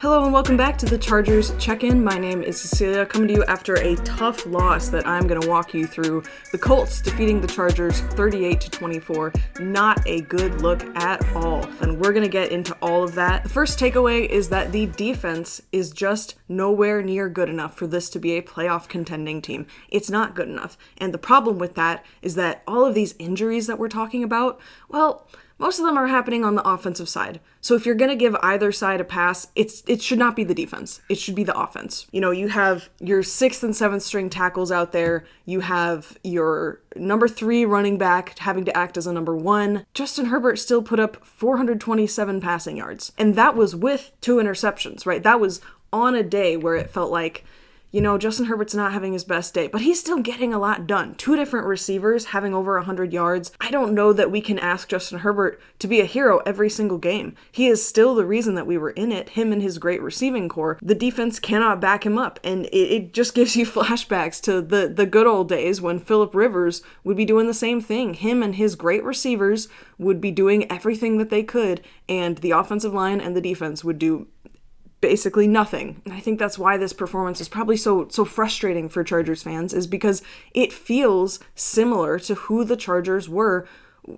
Hello and welcome back to the Chargers Check-In. My name is Cecilia, coming to you after a tough loss that I'm going to walk you through. The Colts defeating the Chargers 38-24. Not a good look at all. And we're going to get into all of that. The first takeaway is that the defense is just nowhere near good enough for this to be a playoff contending team. It's not good enough. And the problem with that is that all of these injuries that we're talking about, well, most of them are happening on the offensive side. So if you're going to give either side a pass, it should not be the defense. It should be the offense. You know, you have your 6th and 7th string tackles out there. You have your number 3 running back having to act as a number 1. Justin Herbert still put up 427 passing yards. And that was with 2 interceptions, right? That was on a day where it felt like, you know, Justin Herbert's not having his best day, but he's still getting a lot done. 2 different receivers having over 100 yards. I don't know that we can ask Justin Herbert to be a hero every single game. He is still the reason that we were in it, him and his great receiving core. The defense cannot back him up, and it just gives you flashbacks to the good old days when Phillip Rivers would be doing the same thing. Him and his great receivers would be doing everything that they could, and the offensive line and the defense would do basically nothing. And I think that's why this performance is probably so frustrating for Chargers fans, is because it feels similar to who the Chargers were,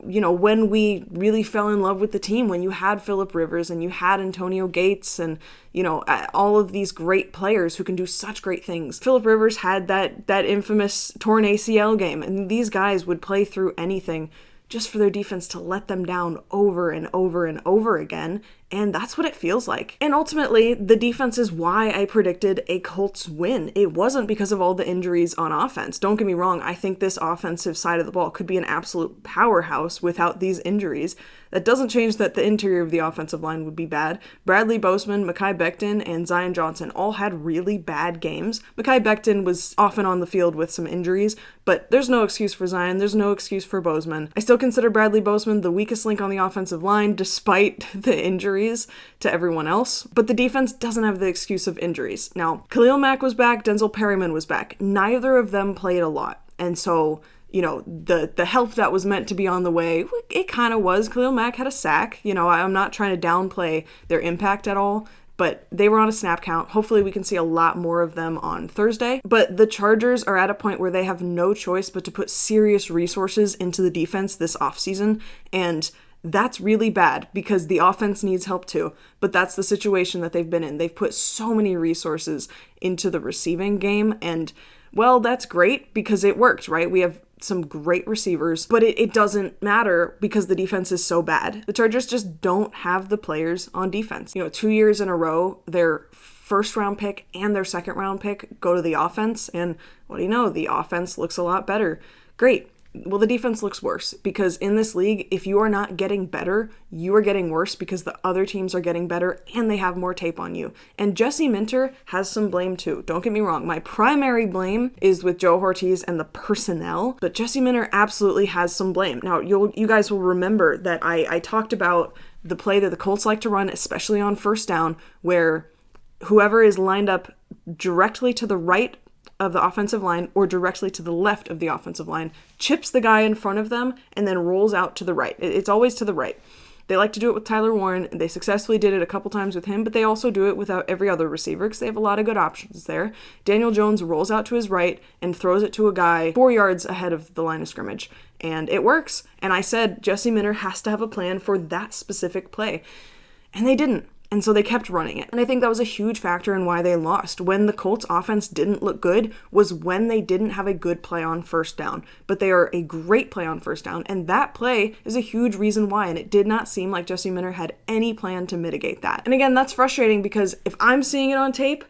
you know, when we really fell in love with the team, when you had Phillip Rivers and you had Antonio Gates and, you know, all of these great players who can do such great things. Phillip Rivers had that infamous torn ACL game, and these guys would play through anything just for their defense to let them down over and over and over again. And that's what it feels like. And ultimately, the defense is why I predicted a Colts win. It wasn't because of all the injuries on offense. Don't get me wrong, I think this offensive side of the ball could be an absolute powerhouse without these injuries. That doesn't change that the interior of the offensive line would be bad. Bradley Bozeman, Mekhi Becton, and Zion Johnson all had really bad games. Mekhi Becton was often on the field with some injuries, but there's no excuse for Zion. There's no excuse for Bozeman. I still consider Bradley Bozeman the weakest link on the offensive line, despite the injuries to everyone else. But the defense doesn't have the excuse of injuries. Now, Khalil Mack was back, Denzel Perryman was back. Neither of them played a lot. And so, you know, the help that was meant to be on the way, it kind of was. Khalil Mack had a sack. You know, I'm not trying to downplay their impact at all, but they were on a snap count. Hopefully we can see a lot more of them on Thursday. But the Chargers are at a point where they have no choice but to put serious resources into the defense this offseason, and that's really bad because the offense needs help too, but that's the situation that they've been in. They've put so many resources into the receiving game, and, well, that's great because it worked, right? We have some great receivers, but it doesn't matter because the defense is so bad. The Chargers just don't have the players on defense. You know, 2 years in a row, their first round pick and their second round pick go to the offense, and what do you know? The offense looks a lot better. Great. Well, the defense looks worse because in this league, if you are not getting better, you are getting worse because the other teams are getting better and they have more tape on you. And Jesse Minter has some blame too. Don't get me wrong. My primary blame is with Joe Ortiz and the personnel, but Jesse Minter absolutely has some blame. Now, you guys will remember that I talked about the play that the Colts like to run, especially on first down, where whoever is lined up directly to the right of the offensive line or directly to the left of the offensive line chips the guy in front of them and then rolls out to the right. It's always to the right. They like to do it with Tyler Warren. They successfully did it a couple times with him, but they also do it without every other receiver because they have a lot of good options there. Daniel Jones rolls out to his right and throws it to a guy 4 yards ahead of the line of scrimmage, and it works. And I said Jesse Minter has to have a plan for that specific play, and they didn't. And so they kept running it. And I think that was a huge factor in why they lost. When the Colts offense didn't look good was when they didn't have a good play on first down. But they are a great play on first down. And that play is a huge reason why. And it did not seem like Jesse Minter had any plan to mitigate that. And again, that's frustrating because if I'm seeing it on tape,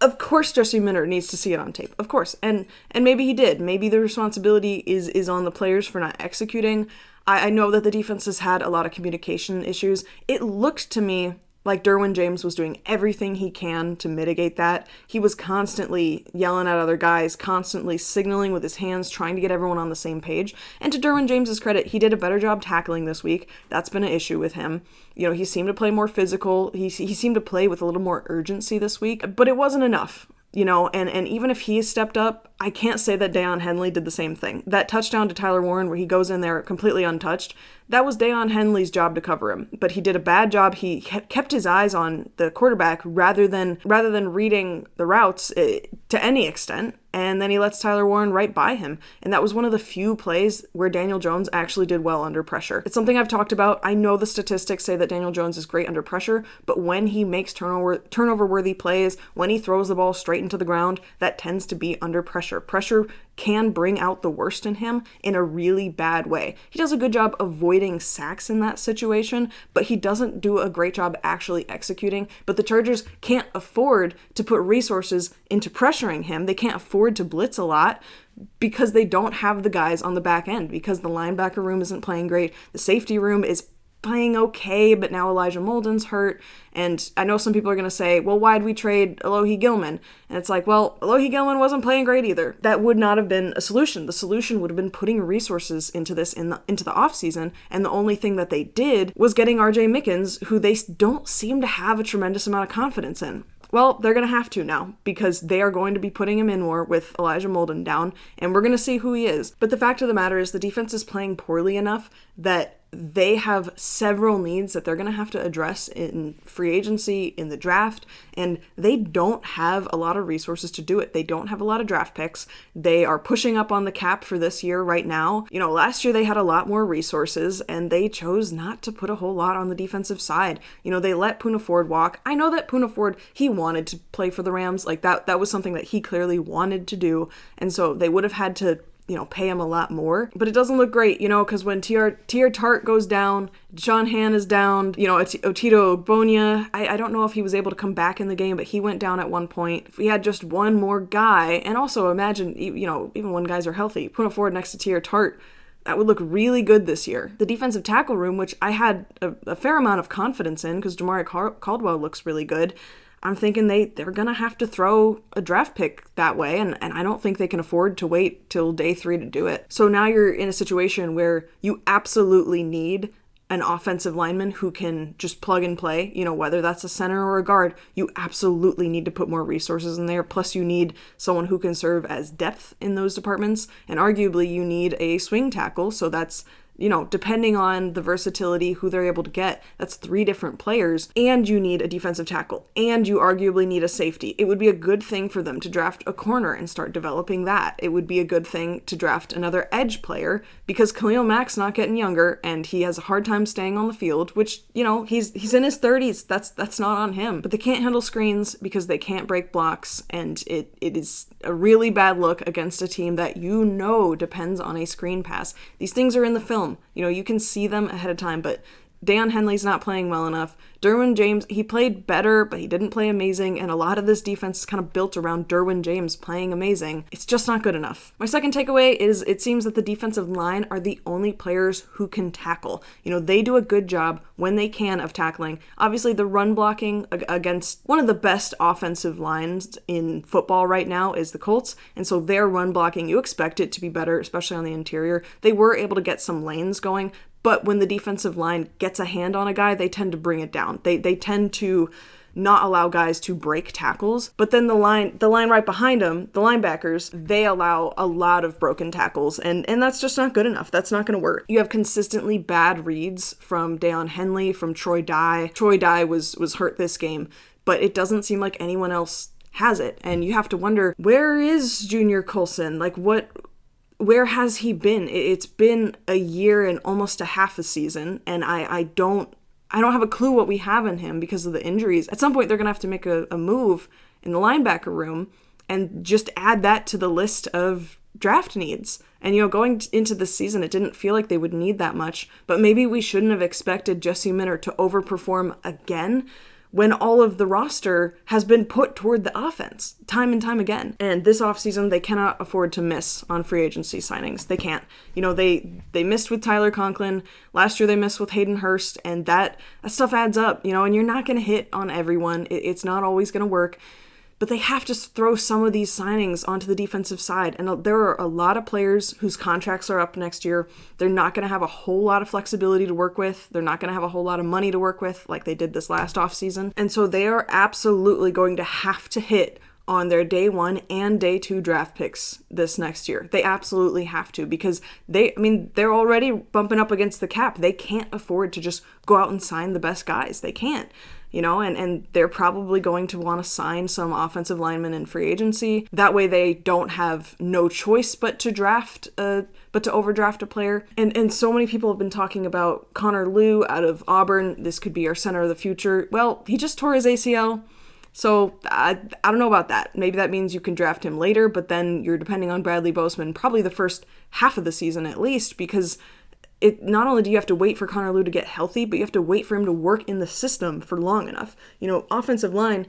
of course Jesse Minter needs to see it on tape. Of course. And maybe he did. Maybe the responsibility is on the players for not executing. I know that the defense has had a lot of communication issues. It looked to me like Derwin James was doing everything he can to mitigate that. He was constantly yelling at other guys, constantly signaling with his hands, trying to get everyone on the same page. And to Derwin James's credit, he did a better job tackling this week. That's been an issue with him. You know, he seemed to play more physical. He seemed to play with a little more urgency this week, but it wasn't enough. You know, and even if he stepped up, I can't say that Deion Henley did the same thing. That touchdown to Tyler Warren where he goes in there completely untouched, that was Deion Henley's job to cover him. But he did a bad job. He kept his eyes on the quarterback rather than reading the routes to any extent. And then he lets Tyler Warren right by him. And that was one of the few plays where Daniel Jones actually did well under pressure. It's something I've talked about. I know the statistics say that Daniel Jones is great under pressure, but when he makes turnover-worthy plays, when he throws the ball straight into the ground, that tends to be under pressure. Pressure can bring out the worst in him in a really bad way. He does a good job avoiding sacks in that situation, but he doesn't do a great job actually executing. But the Chargers can't afford to put resources into pressuring him. They can't afford to blitz a lot because they don't have the guys on the back end, because the linebacker room isn't playing great. The safety room is playing okay, but now Elijah Molden's hurt. And I know some people are going to say, well, why'd we trade Alohi Gilman? And it's like, well, Alohi Gilman wasn't playing great either. That would not have been a solution. The solution would have been putting resources into this into the offseason, and the only thing that they did was getting RJ Mickens, who they don't seem to have a tremendous amount of confidence in. Well, they're going to have to now, because they are going to be putting him in more with Elijah Molden down, and we're going to see who he is. But the fact of the matter is the defense is playing poorly enough that they have several needs that they're going to have to address in free agency, in the draft, and they don't have a lot of resources to do it. They don't have a lot of draft picks. They are pushing up on the cap for this year right now. You know, last year they had a lot more resources, and they chose not to put a whole lot on the defensive side. You know, they let Poona Ford walk. I know that Poona Ford, he wanted to play for the Rams. Like, that was something that he clearly wanted to do, and so they would have had to, you know, pay him a lot more. But it doesn't look great, you know, because when T.R. Tart goes down, John Han is down, you know, Otito Ogbonia, I don't know if he was able to come back in the game, but he went down at one point. If we had just one more guy, and also imagine, you know, even when guys are healthy, Poona Ford next to T.R. Tart, that would look really good this year. The defensive tackle room, which I had a fair amount of confidence in because Jamari Caldwell looks really good, I'm thinking they're going to have to throw a draft pick that way, and I don't think they can afford to wait till day 3 to do it. So now you're in a situation where you absolutely need an offensive lineman who can just plug and play, you know, whether that's a center or a guard. You absolutely need to put more resources in there. Plus you need someone who can serve as depth in those departments, and arguably you need a swing tackle. So that's, you know, depending on the versatility, who they're able to get, that's 3 different players, and you need a defensive tackle, and you arguably need a safety. It would be a good thing for them to draft a corner and start developing that. It would be a good thing to draft another edge player, because Khalil Mack's not getting younger, and he has a hard time staying on the field, which, you know, he's in his 30s. That's not on him. But they can't handle screens because they can't break blocks, and it is a really bad look against a team that you know depends on a screen pass. These things are in the film. You know, you can see them ahead of time, but Deion Henley's not playing well enough. Derwin James, he played better, but he didn't play amazing, and a lot of this defense is kind of built around Derwin James playing amazing. It's just not good enough. My second takeaway is it seems that the defensive line are the only players who can tackle. You know, they do a good job when they can of tackling. Obviously, the run blocking against one of the best offensive lines in football right now is the Colts, and so their run blocking, you expect it to be better, especially on the interior. They were able to get some lanes going, but when the defensive line gets a hand on a guy, they tend to bring it down. They tend to not allow guys to break tackles. But then the line right behind them, the linebackers, they allow a lot of broken tackles. And that's just not good enough. That's not going to work. You have consistently bad reads from Deion Henley, from Troy Dye. Troy Dye was hurt this game, but it doesn't seem like anyone else has it. And you have to wonder, where is Junior Colson? Like, where has he been? It's been a year and almost a half a season, and I don't have a clue what we have in him because of the injuries. At some point, they're going to have to make a move in the linebacker room and just add that to the list of draft needs. And, you know, going into this season, it didn't feel like they would need that much, but maybe we shouldn't have expected Jesse Minter to overperform again when all of the roster has been put toward the offense time and time again. And this offseason, they cannot afford to miss on free agency signings. They can't. You know, they missed with Tyler Conklin. Last year, they missed with Hayden Hurst, and that stuff adds up, you know, and you're not going to hit on everyone. It's not always going to work. But they have to throw some of these signings onto the defensive side. And there are a lot of players whose contracts are up next year. They're not going to have a whole lot of flexibility to work with. They're not going to have a whole lot of money to work with like they did this last offseason. And so they are absolutely going to have to hit on their day 1 and day 2 draft picks this next year. They absolutely have to, because they're already bumping up against the cap. They can't afford to just go out and sign the best guys. They can't. And they're probably going to want to sign some offensive linemen in free agency. That way they don't have no choice but to overdraft a player. And so many people have been talking about Connor Lew out of Auburn. This could be our center of the future. Well, he just tore his ACL. So I don't know about that. Maybe that means you can draft him later, but then you're depending on Bradley Boseman probably the first half of the season at least, because not only do you have to wait for Connor Lew to get healthy, but you have to wait for him to work in the system for long enough. Offensive line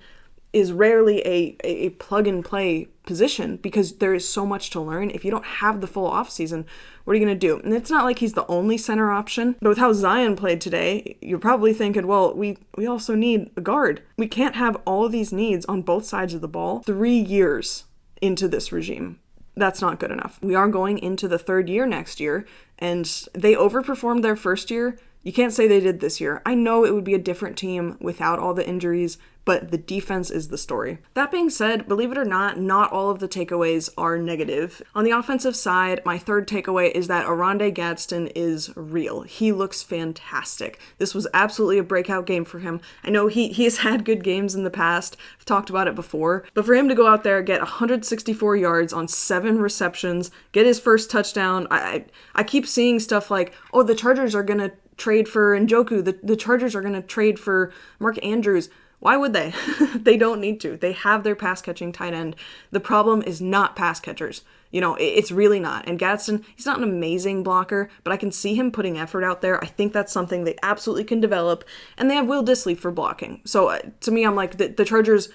is rarely a plug-and-play position because there is so much to learn. If you don't have the full offseason, what are you going to do? And it's not like he's the only center option, but with how Zion played today, you're probably thinking, well, we also need a guard. We can't have all of these needs on both sides of the ball 3 years into this regime. That's not good enough. We are going into the 3rd year next year, and they overperformed their first year. You can't say they did this year. I know it would be a different team without all the injuries, but the defense is the story. That being said, believe it or not all of the takeaways are negative. On the offensive side, my 3rd takeaway is that Oronde Gadsden is real. He looks fantastic. This was absolutely a breakout game for him. I know he has had good games in the past. I've talked about it before. But for him to go out there, get 164 yards on 7 receptions, get his first touchdown, I keep seeing stuff like, oh, the Chargers are going to trade for Njoku. The Chargers are going to trade for Mark Andrews. Why would they? They don't need to. They have their pass-catching tight end. The problem is not pass catchers. It's really not. And Gadsden, he's not an amazing blocker, but I can see him putting effort out there. I think that's something they absolutely can develop. And they have Will Dissly for blocking. So to me, I'm like, the Chargers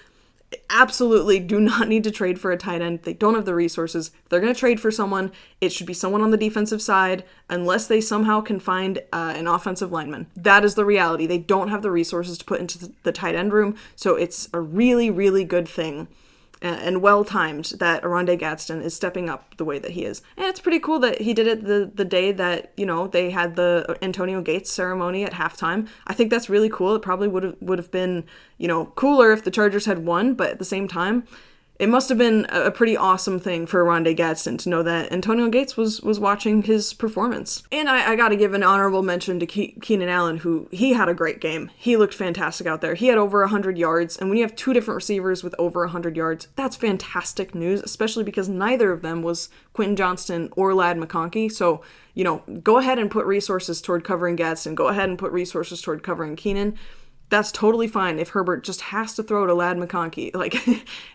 absolutely do not need to trade for a tight end. They don't have the resources. If they're going to trade for someone, it should be someone on the defensive side, unless they somehow can find an offensive lineman. That is the reality. They don't have the resources to put into the tight end room, so it's a really, really good thing and well-timed that Oronde Gadsden is stepping up the way that he is. And it's pretty cool that he did it the day that, they had the Antonio Gates ceremony at halftime. I think that's really cool. It probably would have been, cooler if the Chargers had won, but at the same time, it must have been a pretty awesome thing for Oronde Gadsden to know that Antonio Gates was watching his performance. And I got to give an honorable mention to Keenan Allen, who he had a great game. He looked fantastic out there. He had over 100 yards, and when you have 2 different receivers with over 100 yards, that's fantastic news, especially because neither of them was Quentin Johnston or Ladd McConkey. So, go ahead and put resources toward covering Gadsden. Go ahead and put resources toward covering Keenan. That's totally fine if Herbert just has to throw to Ladd McConkey. Like,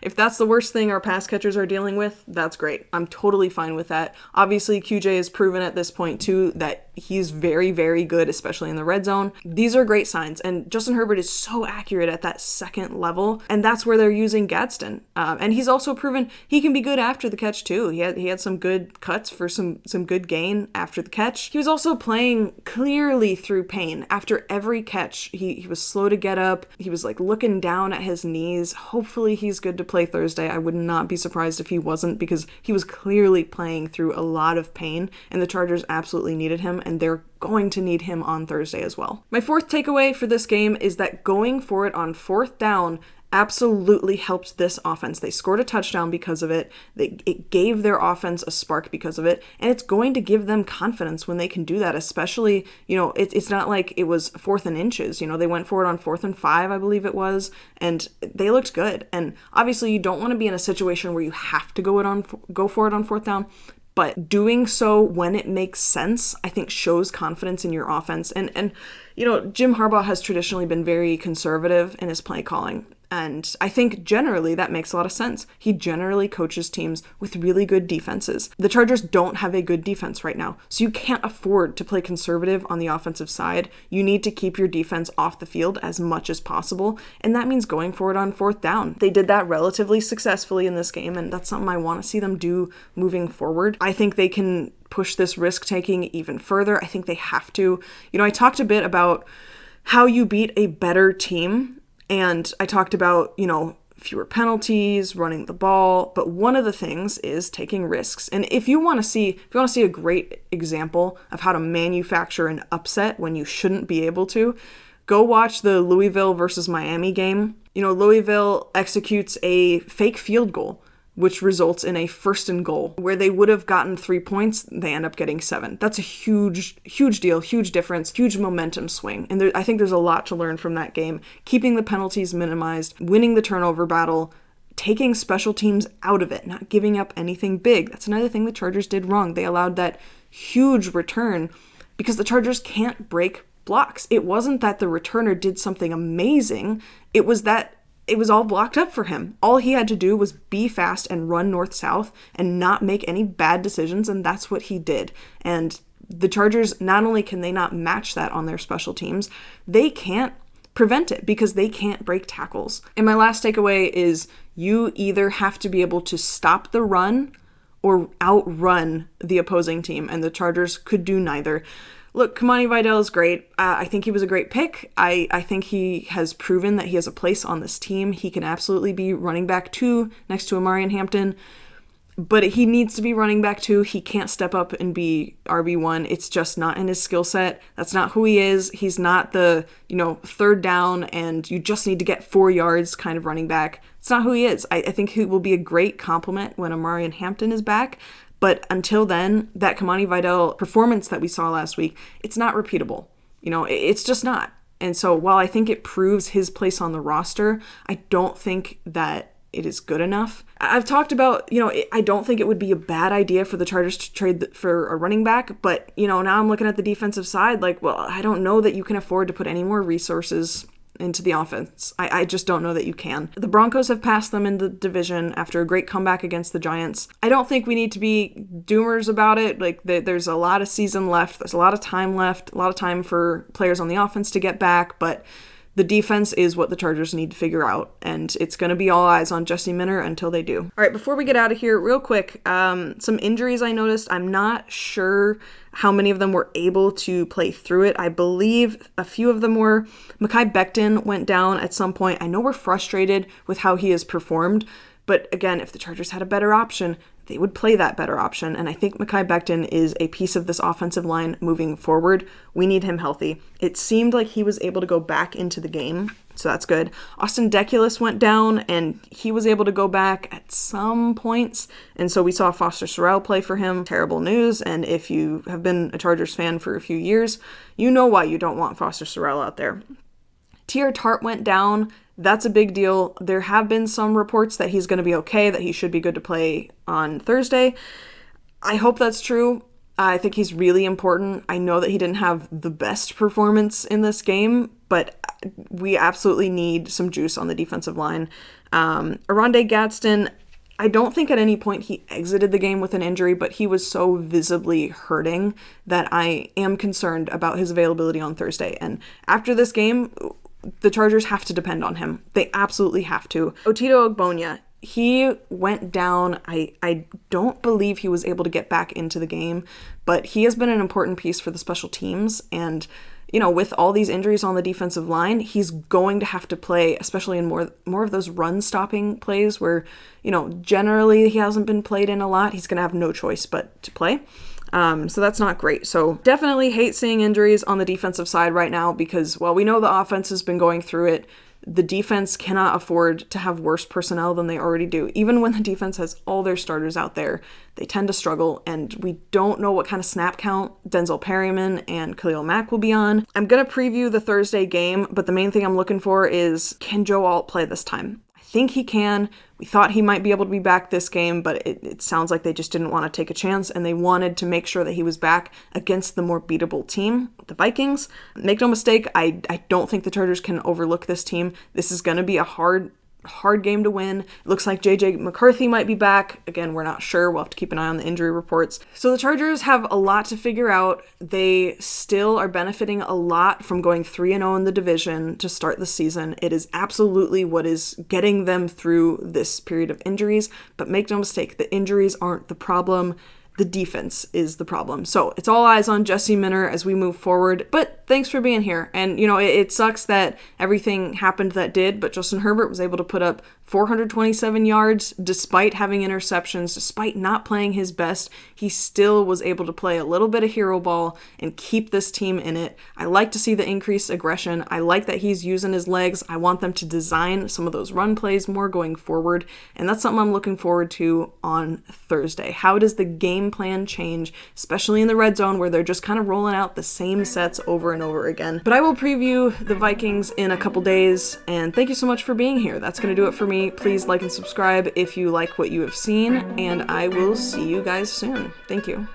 if that's the worst thing our pass catchers are dealing with, that's great. I'm totally fine with that. Obviously, QJ has proven at this point, too, that he's very, very good, especially in the red zone. These are great signs, and Justin Herbert is so accurate at that second level, and that's where they're using Gadsden. And he's also proven he can be good after the catch, too. He had some good cuts for some good gain after the catch. He was also playing clearly through pain. After every catch, he was slow to get up. He was looking down at his knees. Hopefully he's good to play Thursday. I would not be surprised if he wasn't, because he was clearly playing through a lot of pain, and the Chargers absolutely needed him, and they're going to need him on Thursday as well. My 4th takeaway for this game is that going for it on 4th down absolutely helped this offense. They scored a touchdown because of it. It gave their offense a spark because of it, and it's going to give them confidence when they can do that, especially, it's not like it was 4th and inches. They went for it on 4th and 5, I believe it was, and they looked good. And obviously you don't want to be in a situation where you have to go for it on 4th down, but doing so when it makes sense, I think, shows confidence in your offense. And Jim Harbaugh has traditionally been very conservative in his play calling. And I think generally that makes a lot of sense. He generally coaches teams with really good defenses. The Chargers don't have a good defense right now, so you can't afford to play conservative on the offensive side. You need to keep your defense off the field as much as possible, and that means going for it on 4th down. They did that relatively successfully in this game, and that's something I want to see them do moving forward. I think they can push this risk-taking even further. I think they have to. I talked a bit about how you beat a better team, and I talked about, fewer penalties, running the ball, but one of the things is taking risks. And if you want to see a great example of how to manufacture an upset when you shouldn't be able to, go watch the Louisville versus Miami game. Louisville executes a fake field goal, which results in a 1st and goal. Where they would have gotten 3 points, they end up getting 7. That's a huge, huge deal, huge difference, huge momentum swing. And I think there's a lot to learn from that game. Keeping the penalties minimized, winning the turnover battle, taking special teams out of it, not giving up anything big. That's another thing the Chargers did wrong. They allowed that huge return because the Chargers can't break blocks. It wasn't that the returner did something amazing. It was that it was all blocked up for him. All he had to do was be fast and run north-south and not make any bad decisions, and that's what he did. And the Chargers, not only can they not match that on their special teams, they can't prevent it because they can't break tackles. And my last takeaway is you either have to be able to stop the run or outrun the opposing team, and the Chargers could do neither. Look, Kamani Vidal is great. I think he was a great pick. I think he has proven that he has a place on this team. He can absolutely be running back 2 next to Amarian Hampton, but he needs to be running back 2. He can't step up and be RB1. It's just not in his skill set. That's not who he is. He's not the, 3rd down and you just need to get 4 yards kind of running back. It's not who he is. I think he will be a great complement when Amarian Hampton is back. But until then, that Kamani Vidal performance that we saw last week, it's not repeatable. It's just not. And so while I think it proves his place on the roster, I don't think that it is good enough. I've talked about, I don't think it would be a bad idea for the Chargers to trade for a running back. But, now I'm looking at the defensive side I don't know that you can afford to put any more resources into the offense. I just don't know that you can. The Broncos have passed them in the division after a great comeback against the Giants. I don't think we need to be doomers about it. There's a lot of season left. There's a lot of time left, a lot of time for players on the offense to get back, but the defense is what the Chargers need to figure out, and it's going to be all eyes on Jesse Minter until they do. All right, before we get out of here, real quick, some injuries I noticed. I'm not sure how many of them were able to play through it. I believe a few of them were. Mekhi Becton went down at some point. I know we're frustrated with how he has performed, but again, if the Chargers had a better option, they would play that better option. And I think Mekhi Becton is a piece of this offensive line moving forward. We need him healthy. It seemed like he was able to go back into the game, so that's good. Austin Deculus went down, and he was able to go back at some points. And so we saw Foster Sarell play for him. Terrible news. And if you have been a Chargers fan for a few years, you know why you don't want Foster Sarell out there. T.R. Tart went down. That's a big deal. There have been some reports that he's going to be okay, that he should be good to play on Thursday. I hope that's true. I think he's really important. I know that he didn't have the best performance in this game, but we absolutely need some juice on the defensive line. Aronde Gadsden, I don't think at any point he exited the game with an injury, but he was so visibly hurting that I am concerned about his availability on Thursday. And after this game, the Chargers have to depend on him. They absolutely have to. Otito Ogbonya, he went down. I don't believe he was able to get back into the game, but he has been an important piece for the special teams. And, with all these injuries on the defensive line, he's going to have to play, especially in more of those run-stopping plays where, generally he hasn't been played in a lot. He's going to have no choice but to play. So that's not great. So definitely hate seeing injuries on the defensive side right now because while we know the offense has been going through it, the defense cannot afford to have worse personnel than they already do. Even when the defense has all their starters out there, they tend to struggle, and we don't know what kind of snap count Denzel Perryman and Khalil Mack will be on. I'm going to preview the Thursday game, but the main thing I'm looking for is, can Joe Alt play this time? I think he can. We thought he might be able to be back this game, but it sounds like they just didn't want to take a chance, and they wanted to make sure that he was back against the more beatable team, the Vikings. Make no mistake, I don't think the Chargers can overlook this team. This is going to be a hard game to win. It looks like J.J. McCarthy might be back. Again, we're not sure. We'll have to keep an eye on the injury reports. So the Chargers have a lot to figure out. They still are benefiting a lot from going 3-0 in the division to start the season. It is absolutely what is getting them through this period of injuries. But make no mistake, the injuries aren't the problem. The defense is the problem. So it's all eyes on Jesse Minter as we move forward. But thanks for being here. And, it sucks that everything happened that did, but Justin Herbert was able to put up 427 yards despite having interceptions, despite not playing his best. He still was able to play a little bit of hero ball and keep this team in it. I like to see the increased aggression. I like that he's using his legs. I want them to design some of those run plays more going forward. And that's something I'm looking forward to on Thursday. How does the game plan change, especially in the red zone where they're just kind of rolling out the same sets over and over again? But I will preview the Vikings in a couple days, and thank you so much for being here. That's going to do it for me. Please like and subscribe if you like what you have seen, and I will see you guys soon. Thank you.